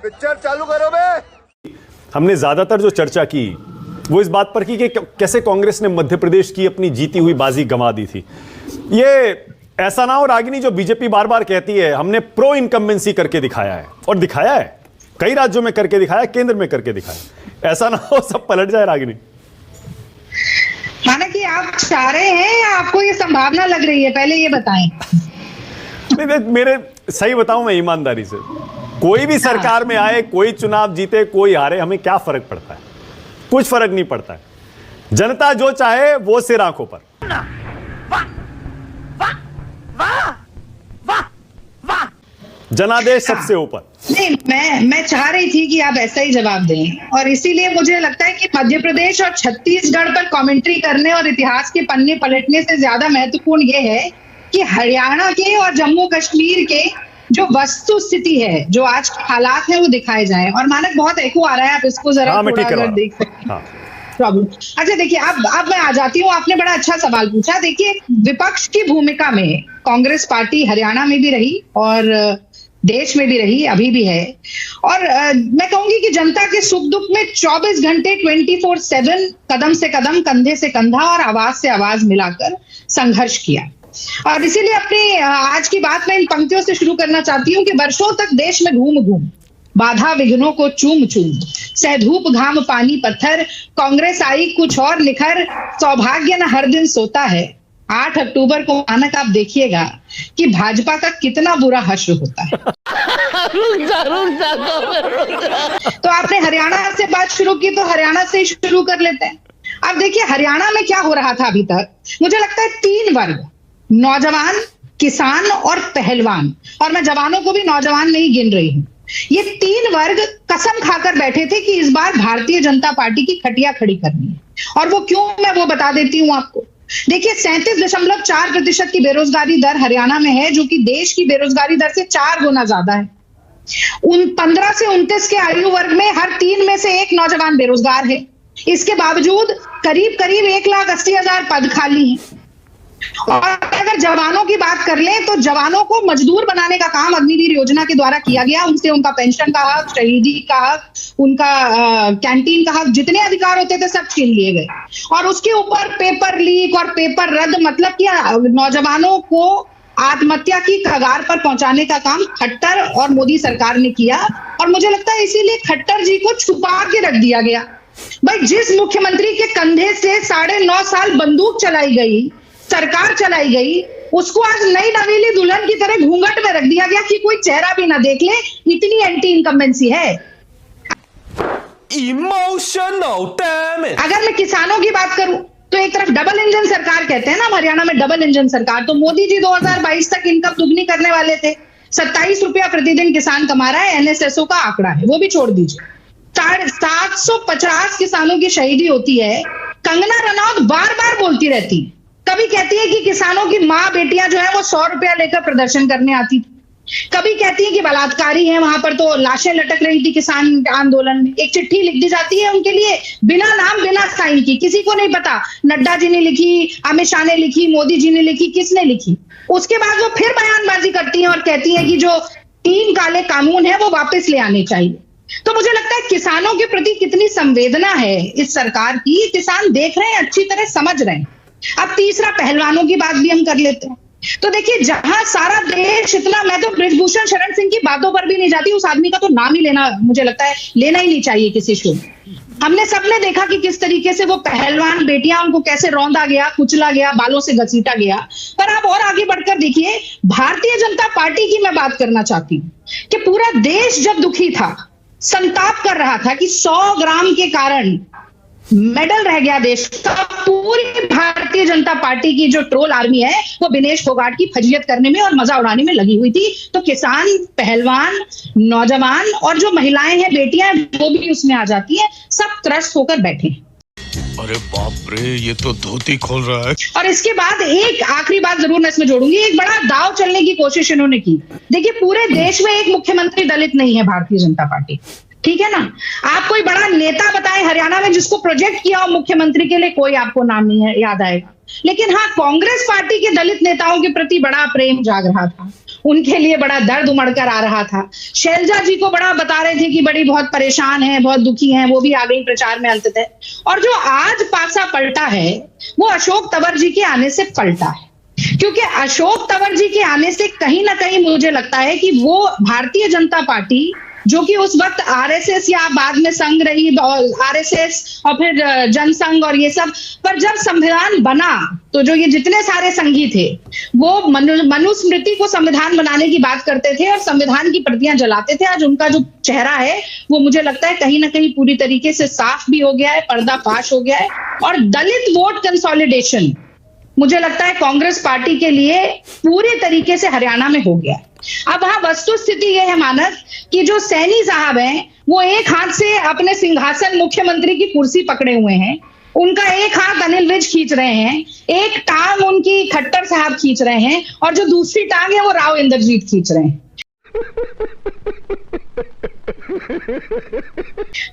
Picture चालू करो बे। हमने ज्यादातर जो चर्चा की वो इस बात पर की कि कैसे कांग्रेस ने मध्य प्रदेश की अपनी जीती हुई बाजी गंवा दी थी। ये ऐसा ना हो रागिनी, जो बीजेपी बार बार कहती है हमने प्रो इनकम्बेंसी करके दिखाया है, और दिखाया है, कई राज्यों में करके दिखाया, केंद्र में करके दिखाया। ऐसा ना हो सब पलट जाए रागिनी। माना कि आप चाह रहे हैं या आपको ये संभावना लग रही है, पहले ये बताएं। नहीं, मेरे सही बताऊं मैं ईमानदारी से, कोई भी सरकार में आए, कोई चुनाव जीते कोई हारे, हमें क्या फर्क पड़ता है? कुछ फर्क नहीं पड़ता है। जनता जो चाहे वो सिर आंखों पर। जनादेश सबसे ऊपर। नहीं, मैं चाह रही थी कि आप ऐसा ही जवाब दें, और इसीलिए मुझे लगता है कि मध्य प्रदेश और छत्तीसगढ़ पर कमेंट्री करने और इतिहास के पन्ने पलटने से ज्यादा महत्वपूर्ण यह है कि हरियाणा के और जम्मू कश्मीर के जो वस्तु स्थिति है, जो आज के हालात हैं, वो दिखाए जाएं। और मानक बहुत एको आ रहा है, आप इसको जरा थोड़ा अगर देख सकते हैं। प्रॉब्लम। अच्छा देखिए, अब मैं आ जाती हूँ। आपने बड़ा अच्छा सवाल पूछा। देखिए, विपक्ष की भूमिका में कांग्रेस पार्टी हरियाणा में भी रही और देश में भी रही, अभी भी है। और मैं कहूंगी कि जनता के सुख दुख में 24 घंटे 24/7 कदम से कदम, कंधे से कंधा और आवाज से आवाज मिलाकर संघर्ष किया। और इसीलिए अपनी आज की बात में इन पंक्तियों से शुरू करना चाहती हूँ कि वर्षों तक देश में घूम घूम, बाधा विघ्नों को चूम चूम, सह धूप घाम पानी पत्थर, कांग्रेस आई कुछ और निखर, सौभाग्य न हर दिन सोता है। 8 अक्टूबर को मानक आप देखिएगा कि भाजपा का कितना बुरा हश्र होता है। तो आपने हरियाणा से बात शुरू की, तो हरियाणा से शुरू कर लेते हैं। अब देखिए, हरियाणा में क्या हो रहा था अभी तक। मुझे लगता है 3 वर्ग, नौजवान, किसान और पहलवान, और मैं जवानों को भी नौजवान में ही गिन रही हूं, ये 3 वर्ग कसम खाकर बैठे थे कि इस बार भारतीय जनता पार्टी की खटिया खड़ी करनी है। और वो क्यों, मैं वो बता देती हूं आपको। देखिए, 37.4% की बेरोजगारी दर हरियाणा में है, जो कि देश की बेरोजगारी दर से 4 गुना ज्यादा है। 15 से 29 के आयु वर्ग में हर 3 में से 1 नौजवान बेरोजगार है। इसके बावजूद करीब 1,80,000 पद खाली हैं। और अगर जवानों की बात कर लें, तो जवानों को मजदूर बनाने का काम अग्निवीर योजना के द्वारा किया गया। उनसे उनका पेंशन का हक, शहीदी का हक, उनका कैंटीन का हक, जितने अधिकार होते थे सब छीन लिए गए। और उसके ऊपर पेपर लीक और पेपर रद्द, मतलब कि नौजवानों को आत्महत्या की कगार पर पहुंचाने का काम खट्टर और मोदी सरकार ने किया। और मुझे लगता है इसीलिए खट्टर जी को छुपा के रख दिया गया। भाई, जिस मुख्यमंत्री के कंधे से 9.5 साल बंदूक चलाई गई, सरकार चलाई गई, उसको आज नई नवेली दुल्हन की तरह घूंघट में रख दिया गया कि कोई चेहरा भी ना देख ले। इतनी एंटी इनकम्बेंसी है। Emotional damage. अगर मैं किसानों की बात करूं, तो एक तरफ डबल इंजन सरकार कहते हैं ना, हरियाणा में डबल इंजन सरकार। तो मोदी जी 2022 तक इनकम दुगनी करने वाले थे। 27 रुपया प्रतिदिन किसान कमा रहा है, एनएसएसओ का आंकड़ा है, वो भी छोड़ दीजिए। 750 किसानों की शहीदी होती है। कंगना रनौत बार बार बोलती रहती है, कभी कहती है कि किसानों की माँ बेटियां जो है वो 100 रुपया लेकर प्रदर्शन करने आती थी, कभी कहती है कि बलात्कारी है, वहां पर तो लाशें लटक रही थी किसान आंदोलन में। एक चिट्ठी लिख दी जाती है उनके लिए, बिना नाम बिना साइन की, किसी को नहीं पता, नड्डा जी ने लिखी, अमित शाह ने लिखी, मोदी जी ने लिखी, किसने लिखी। उसके बाद वो फिर बयानबाजी करती है और कहती है कि जो 3 काले कानून है वो वापस ले आने चाहिए। तो मुझे लगता है किसानों के प्रति कितनी संवेदना है इस सरकार की, किसान देख रहे हैं, अच्छी तरह समझ रहे हैं। अब तीसरा, पहलवानों की बात भी हम कर लेते हैं। तो देखिए, जहां सारा देश इतना, मैं तो बृजभूषण शरण सिंह की बातों पर भी नहीं जाती, उस आदमी का तो नाम ही लेना, मुझे लगता है लेना ही नहीं चाहिए किसी शो में। हमने सबने देखा कि किस तरीके से वो पहलवान बेटियां, उनको कैसे रौंदा गया, कुचला गया, बालों से घसीटा गया। पर आप और आगे बढ़कर देखिए, भारतीय जनता पार्टी की मैं बात करना चाहती हूँ कि पूरा देश जब दुखी था, संताप कर रहा था कि 100 ग्राम के कारण मेडल रह गया देश का, पूरी भारतीय जनता पार्टी की जो ट्रोल आर्मी है वो विनेश फोगाट की फजीयत करने में और मजा उड़ाने में लगी हुई थी। तो किसान, पहलवान, नौजवान और जो महिलाएं हैं, बेटियां, वो भी उसमें आ जाती हैं, सब त्रस्त होकर बैठे हैं। अरे बाप रे, ये तो धोती खोल रहा है। और इसके बाद एक आखिरी बात जरूर मैं इसमें जोड़ूंगी, एक बड़ा दाव चलने की कोशिश इन्होंने की। देखिए, पूरे देश में एक मुख्यमंत्री दलित नहीं है भारतीय जनता पार्टी, ठीक है ना। आप कोई बड़ा नेता बताएं हरियाणा में जिसको प्रोजेक्ट किया हो मुख्यमंत्री के लिए, कोई आपको नाम नहीं है याद आएगा। लेकिन हाँ, कांग्रेस पार्टी के दलित नेताओं के प्रति बड़ा प्रेम जाग रहा था। उनके लिए बड़ा दर्द उमड़ कर आ रहा था। शैलजा जी को बड़ा बता रहे थे कि बड़ी बहुत परेशान है, बहुत दुखी हैं, वो भी आ गई प्रचार में अंततः। और जो आज पासा पलटा है वो अशोक तंवर जी के आने से पलटा है, क्योंकि अशोक तंवर जी के आने से कहीं ना कहीं मुझे लगता है कि वो भारतीय जनता पार्टी, जो कि उस वक्त आरएसएस या बाद में संघ रही, आरएसएस और फिर जनसंघ और ये सब, पर जब संविधान बना तो जो ये जितने सारे संघी थे वो मनुस्मृति को संविधान बनाने की बात करते थे और संविधान की प्रतियां जलाते थे। आज उनका जो चेहरा है वो मुझे लगता है कहीं ना कहीं पूरी तरीके से साफ भी हो गया है, पर्दाफाश हो गया है। और दलित वोट कंसोलिडेशन मुझे लगता है कांग्रेस पार्टी के लिए पूरे तरीके से हरियाणा में हो गया है। अब वहां वस्तु स्थिति यह है मानस कि जो सैनी साहब हैं वो एक हाथ से अपने सिंहासन मुख्यमंत्री की कुर्सी पकड़े हुए हैं, उनका एक हाथ अनिल विज खींच रहे हैं, एक टांग उनकी खट्टर साहब खींच रहे हैं और जो दूसरी टांग है वो राव इंद्रजीत खींच रहे हैं।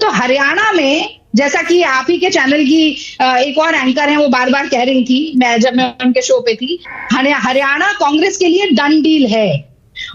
तो हरियाणा में जैसा कि आप ही के चैनल की एक और एंकर हैं वो बार बार कह रही थी, जब मैं उनके शो पे थी, हरियाणा कांग्रेस के लिए डन डील है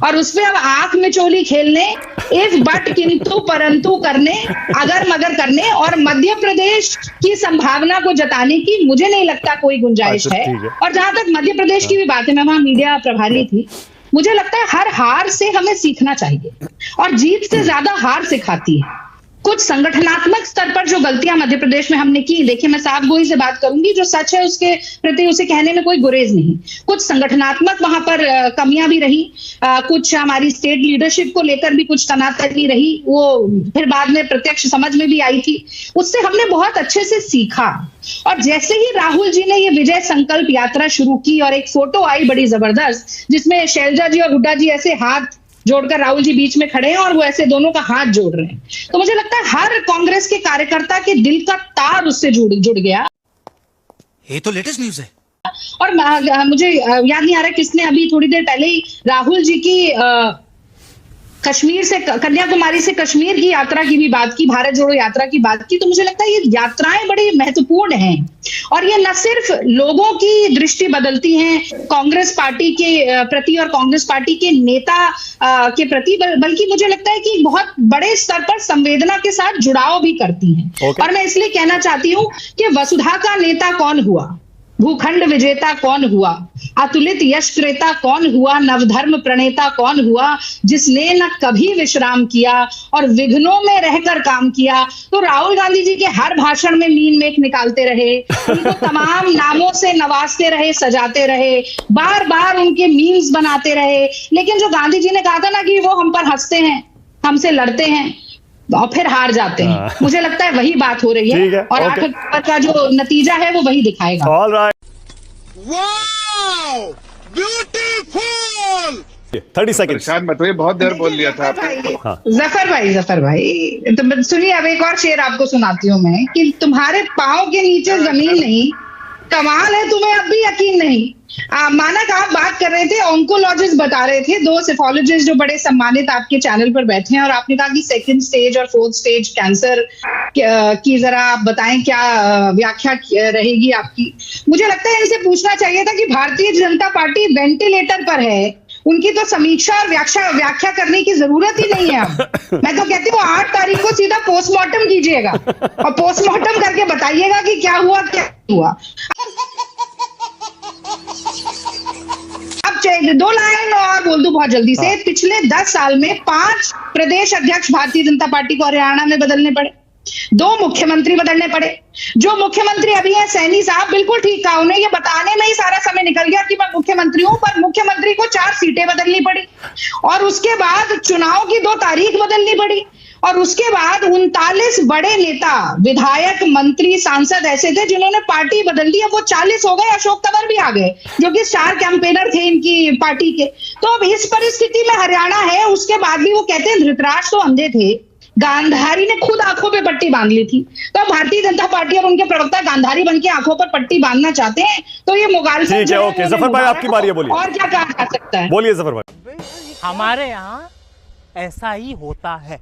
और उसमें अब आंख में चोली खेलने, इफ बट किंतु परंतु करने, अगर मगर करने और मध्य प्रदेश की संभावना को जताने की मुझे नहीं लगता कोई गुंजाइश है। और जहां तक मध्य प्रदेश की भी बात है, मैं वहां मीडिया प्रभारी थी, मुझे लगता है हर हार से हमें सीखना चाहिए और जीत से ज्यादा हार सिखाती है। कुछ संगठनात्मक स्तर पर जो गलतियां मध्य प्रदेश में हमने की, देखिए मैं साफ गोई से बात करूंगी, जो सच है उसके प्रति उसे कहने में कोई गुरेज नहीं। कुछ संगठनात्मक वहां पर कमियां भी रही, कुछ हमारी स्टेट लीडरशिप को लेकर भी कुछ तनातनी रही, वो फिर बाद में प्रत्यक्ष समझ में भी आई थी। उससे हमने बहुत अच्छे से सीखा और जैसे ही राहुल जी ने ये विजय संकल्प यात्रा शुरू की और एक फोटो आई बड़ी जबरदस्त जिसमें शैलजा जी और हुड्डा जी ऐसे हाथ जोड़कर राहुल जी बीच में खड़े हैं और वो ऐसे दोनों का हाथ जोड़ रहे हैं, तो मुझे लगता है हर कांग्रेस के कार्यकर्ता के दिल का तार उससे जुड़ गया। ये तो लेटेस्ट न्यूज़ है। और मुझे याद नहीं आ रहा किसने अभी थोड़ी देर पहले ही राहुल जी की कश्मीर से, कन्याकुमारी से कश्मीर की यात्रा की भी बात की, भारत जोड़ो यात्रा की बात की, तो मुझे लगता है ये यात्राएं बड़ी महत्वपूर्ण हैं और ये न सिर्फ लोगों की दृष्टि बदलती हैं कांग्रेस पार्टी के प्रति और कांग्रेस पार्टी के नेता के प्रति, बल्कि मुझे लगता है कि बहुत बड़े स्तर पर संवेदना के साथ जुड़ाव भी करती हैं। और मैं इसलिए कहना चाहती हूँ कि वसुधा का नेता कौन हुआ, भूखंड विजेता कौन हुआ, अतुलित यश क्रेता कौन हुआ, नवधर्म प्रणेता कौन हुआ, जिसने न कभी विश्राम किया और विघ्नों में रहकर काम किया। तो राहुल गांधी जी के हर भाषण में मीन मेख निकालते रहे, उनको तमाम नामों से नवाजते रहे, सजाते रहे, बार बार उनके मीम्स बनाते रहे, लेकिन जो गांधी जी ने कहा था ना कि वो हम पर हंसते हैं, हमसे लड़ते हैं और फिर हार जाते हैं, मुझे लगता है वही बात हो रही है और आखिर का जो नतीजा है वो वही दिखाएगा। All right. Wow, beautiful. 30 second. परेशान मत होइए, बहुत देर बोल लिया था आपने। हाँ। जफर भाई तो सुनिए, अब एक और शेर आपको सुनाती हूँ मैं कि तुम्हारे पाँव के नीचे जमीन नहीं, कमाल है तुम्हें अब भी यकीन नहीं। मानक आप बात कर रहे थे, ऑन्कोलॉजिस्ट बता रहे थे, 2 सेफोलॉजिस्ट जो बड़े सम्मानित आपके चैनल पर बैठे हैं और आपने कहा कि 2nd स्टेज और 4th स्टेज कैंसर की जरा आप बताएं क्या व्याख्या रहेगी आपकी। मुझे लगता है इनसे पूछना चाहिए था कि भारतीय जनता पार्टी वेंटिलेटर पर है, उनकी तो समीक्षा और व्याख्या करने की जरूरत ही नहीं है। अब मैं तो कहती हूँ 8 तारीख को सीधा पोस्टमार्टम कीजिएगा और पोस्टमार्टम करके बताइएगा कि क्या हुआ क्या हुआ। अब 2 लाइन और बोल दूं बहुत जल्दी से। पिछले 10 साल में 5 प्रदेश अध्यक्ष भारतीय जनता पार्टी को हरियाणा में बदलने पड़े, 2 मुख्यमंत्री बदलने पड़े। जो मुख्यमंत्री अभी है सैनी साहब, बिल्कुल ठीक कहा, उन्हें ये बताने में ही सारा समय निकल गया कि मैं मुख्यमंत्री हूं, पर मुख्यमंत्री को 4 सीटें बदलनी पड़ी और उसके बाद चुनाव की 2 तारीख बदलनी पड़ी और उसके बाद 39 बड़े नेता, विधायक, मंत्री, सांसद ऐसे थे जिन्होंने पार्टी बदल दी। अब वो 40 हो गए, अशोक तंवर भी आ गए जो कि स्टार कैंपेनर थे इनकी पार्टी के। तो अब इस परिस्थिति में हरियाणा है, उसके बाद भी वो कहते हैं धृतराष्ट्र तो अंधे थे, गांधारी ने खुद आंखों पे पट्टी बांध ली थी। तो भारतीय जनता पार्टी और उनके प्रवक्ता गांधारी बन के आंखों पर पट्टी बांधना चाहते हैं, तो ये मुगालसा। ठीक है, ओके जफर भाई आपकी बारी है, बोलिए। और क्या कहा जा सकता है? बोलिए जफर भाई। हमारे यहाँ ऐसा ही होता है।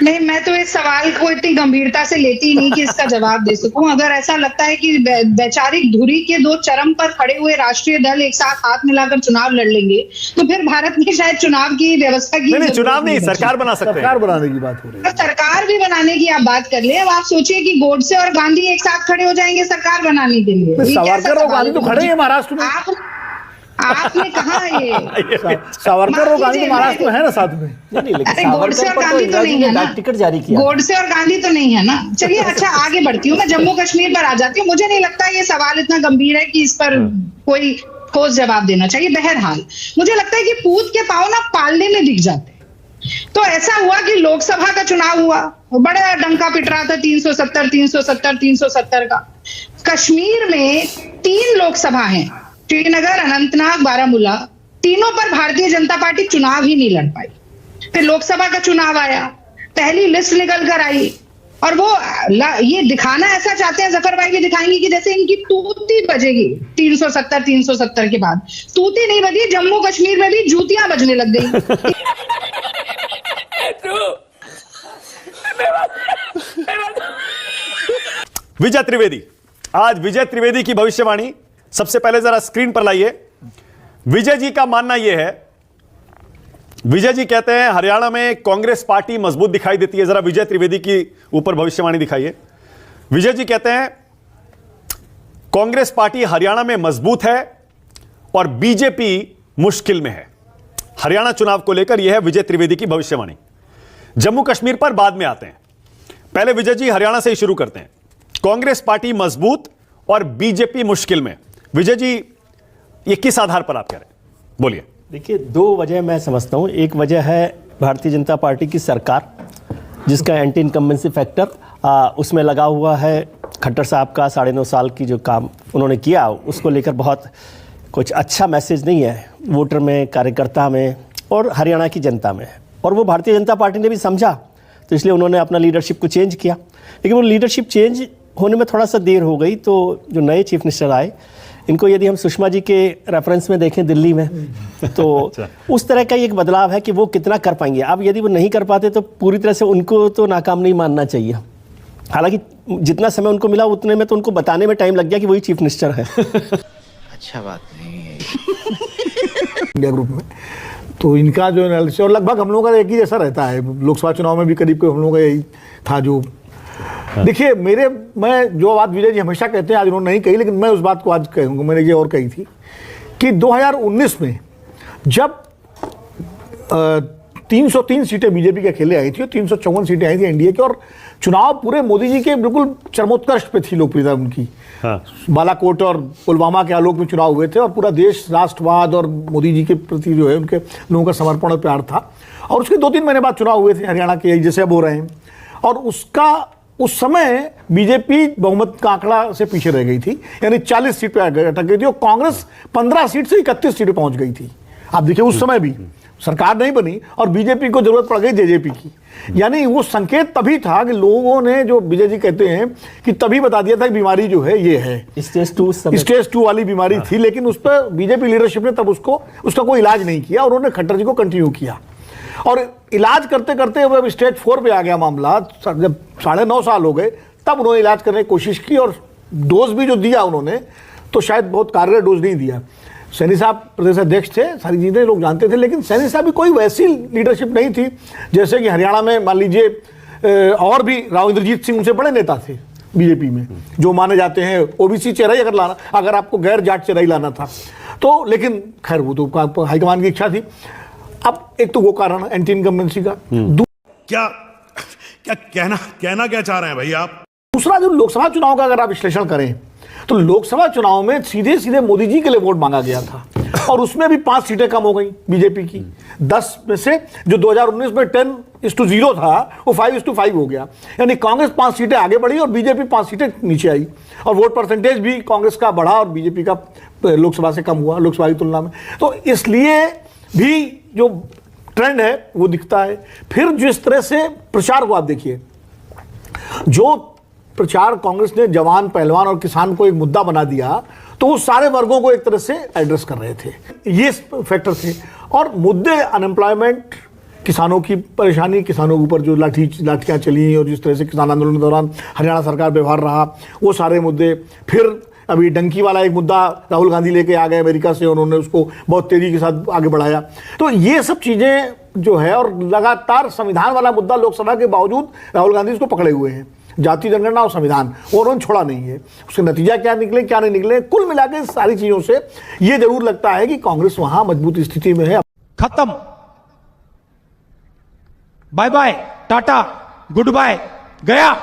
नहीं, मैं तो इस सवाल को इतनी गंभीरता से लेती नहीं कि इसका जवाब दे सकूं। अगर ऐसा लगता है कि वैचारिक धुरी के दो चरम पर खड़े हुए राष्ट्रीय दल एक साथ हाथ मिलाकर चुनाव लड़ लेंगे तो फिर भारत में शायद चुनाव की व्यवस्था की नहीं, चुनाव नहीं, सरकार बना सकते हैं। सरकार बनाने की बात हो रही है। सरकार भी बनाने की आप बात कर ले। अब आप सोचिए कि गोडसे और गांधी एक साथ खड़े हो जाएंगे सरकार बनाने के लिए। ये कैसा सावरकर और सवाल गांधी है? तो खड़े हैं महाराष्ट्र में। आपने कहा ये सावरकर और गांधी तो महाराष्ट्र में है ना साथ में। नहीं, लेकिन अरे गोडसे और गांधी तो नहीं है ना, टिकट जारी किया। गोडसे और गांधी तो नहीं है ना। चलिए अच्छा, आगे बढ़ती हूँ, मैं जम्मू कश्मीर पर आ जाती हूँ। मुझे नहीं लगता ये सवाल इतना गंभीर है कि इस पर कोई ठोस जवाब देना चाहिए। बहरहाल मुझे लगता है कि पूत के पांव ना पालने में दिख जाते। तो ऐसा हुआ कि लोकसभा का चुनाव हुआ, बड़ा डंका पिट रहा था 370 का। कश्मीर में 3 लोकसभा हैं, श्रीनगर, अनंतनाग, बारामूला, तीनों पर भारतीय जनता पार्टी चुनाव ही नहीं लड़ पाई। फिर लोकसभा का चुनाव आया, पहली लिस्ट निकल कर आई और वो ये दिखाना ऐसा चाहते हैं, जफर भाई भी दिखाएंगे कि जैसे इनकी तूती बजेगी 370 के बाद। तूती नहीं बजी, जम्मू कश्मीर में भी जूतियां बजने लग गई। विजय त्रिवेदी, आज विजय त्रिवेदी की भविष्यवाणी सबसे पहले जरा स्क्रीन पर लाइए। विजय जी का मानना यह है, विजय जी कहते हैं हरियाणा में कांग्रेस पार्टी मजबूत दिखाई देती है। जरा विजय त्रिवेदी की ऊपर भविष्यवाणी दिखाइए। विजय जी कहते हैं कांग्रेस पार्टी हरियाणा में मजबूत है और बीजेपी मुश्किल में है। हरियाणा चुनाव को लेकर यह है विजय त्रिवेदी की भविष्यवाणी। जम्मू कश्मीर पर बाद में आते हैं, पहले विजय जी हरियाणा से ही शुरू करते हैं। कांग्रेस पार्टी मजबूत और बीजेपी मुश्किल में। विजय जी, ये किस आधार पर आप कह रहे हैं, बोलिए। देखिए, 2 वजह मैं समझता हूँ। एक वजह है भारतीय जनता पार्टी की सरकार, जिसका एंटी इनकम्बेंसी फैक्टर उसमें लगा हुआ है। खट्टर साहब का 9.5 साल की जो काम उन्होंने किया, उसको लेकर बहुत कुछ अच्छा मैसेज नहीं है वोटर में, कार्यकर्ता में और हरियाणा की जनता में। और वो भारतीय जनता पार्टी ने भी समझा, तो इसलिए उन्होंने अपना लीडरशिप को चेंज किया। लेकिन वो लीडरशिप चेंज होने में थोड़ा सा देर हो गई। तो जो नए चीफ मिनिस्टर आए, इनको यदि हम सुषमा जी के रेफरेंस में देखें दिल्ली में, तो उस तरह का एक बदलाव है कि वो कितना कर पाएंगे। अब यदि वो नहीं कर पाते तो पूरी तरह से उनको तो नाकाम नहीं मानना चाहिए। हालांकि जितना समय उनको मिला उतने में तो उनको बताने में टाइम लग गया कि वही चीफ मिनिस्टर है। अच्छा बात नहीं है इंडिया ग्रुप में तो इनका जो एनालिसिस, और लगभग हम लोगों का एक ही जैसा रहता है। लोकसभा चुनाव में भी करीब हम लोगों का यही था। जो देखिए, मैं जो बात विजय जी हमेशा कहते हैं, आज उन्होंने नहीं कही, लेकिन मैं उस बात को आज कहूँगा। मैंने ये और कही थी कि 2019 में जब 303 सीटें बीजेपी के खेले आई थी और 354 सीटें आई थी एनडीए की, और चुनाव पूरे मोदी जी के बिल्कुल चरमोत्कर्ष पे थी लोकप्रियता उनकी। हाँ। बालाकोट और पुलवामा के आलोक में चुनाव हुए थे और पूरा देश राष्ट्रवाद और मोदी जी के प्रति जो है उनके लोगों का समर्पण और प्यार था। और उसके 2-3 महीने बाद चुनाव हुए थे हरियाणा के, जैसे अब हो रहे हैं। और उस समय बीजेपी बहुमत का आंकड़ा से पीछे रह गई थी, यानी 40 सीट पे अटक गई थी और कांग्रेस 15 सीट से 31 सीटें पहुंच गई थी। आप देखिए, उस समय भी सरकार नहीं बनी और बीजेपी को जरूरत पड़ गई जेजेपी की। यानी वो संकेत तभी था कि लोगों ने, जो विजय जी कहते हैं कि तभी बता दिया था कि बीमारी जो है ये है स्टेज 2 वाली बीमारी थी। लेकिन उस पर बीजेपी लीडरशिप ने तब उसका कोई इलाज नहीं किया और उन्होंने खट्टर जी को कंटिन्यू किया। और इलाज करते करते जब स्टेज 4 पे आ गया मामला, जब 9.5 साल हो गए, तब उन्होंने इलाज करने की कोशिश की और डोज भी जो दिया उन्होंने, तो शायद बहुत कारगर डोज नहीं दिया। सैनी साहब प्रदेश अध्यक्ष थे, सारी चीज़ें लोग जानते थे, लेकिन सैनी साहब भी कोई वैसी लीडरशिप नहीं थी जैसे कि हरियाणा में मान लीजिए और भी राव इंद्रजीत सिंह उनसे बड़े नेता थे बीजेपी में, जो माने जाते हैं ओबीसी चेहरा ही अगर आपको गैर जाट चेहरा ही लाना था तो। लेकिन खैर वो तो हाईकमान की इच्छा थी। अब एक तो वो कारण एंटी इनकम्बेंसी का, क्या कहना क्या चाह रहे हैं भाई आप? दूसरा, जो लोकसभा चुनाव का अगर आप विश्लेषण करें तो लोकसभा चुनाव में सीधे मोदी जी के लिए वोट मांगा गया था और उसमें भी 5 सीटें कम हो गई बीजेपी की। 10 में से जो 2019 में 10:0 था वो 5:5 हो गया। यानी कांग्रेस 5 सीटें आगे बढ़ी और बीजेपी 5 सीटें नीचे आई और वोट परसेंटेज भी कांग्रेस का बढ़ा और बीजेपी का लोकसभा से कम हुआ, लोकसभा की तुलना में। तो इसलिए भी जो ट्रेंड है वो दिखता है। फिर जिस तरह से प्रचार को आप देखिए, जो प्रचार कांग्रेस ने जवान, पहलवान और किसान को एक मुद्दा बना दिया, तो वो सारे वर्गों को एक तरह से एड्रेस कर रहे थे। ये फैक्टर थे। और मुद्दे अनएम्प्लॉयमेंट, किसानों की परेशानी, किसानों के ऊपर जो लाठियाँ चली और जिस तरह से किसान आंदोलन के दौरान हरियाणा सरकार व्यवहार रहा, वो सारे मुद्दे। फिर अभी डंकी वाला एक मुद्दा राहुल गांधी लेके आ गए अमेरिका से, उन्होंने उसको बहुत तेजी के साथ आगे बढ़ाया। तो ये सब चीज़ें जो है, और लगातार संविधान वाला मुद्दा लोकसभा के बावजूद राहुल गांधी उसको पकड़े हुए हैं, जाति जनगणना और संविधान, और उन्होंने छोड़ा नहीं है। उसके नतीजा क्या निकले क्या नहीं निकले, कुल मिला के सारी चीज़ों से ये जरूर लगता है कि कांग्रेस वहाँ मजबूत स्थिति में है। खत्म, bye bye, ta-ta, goodbye, गया।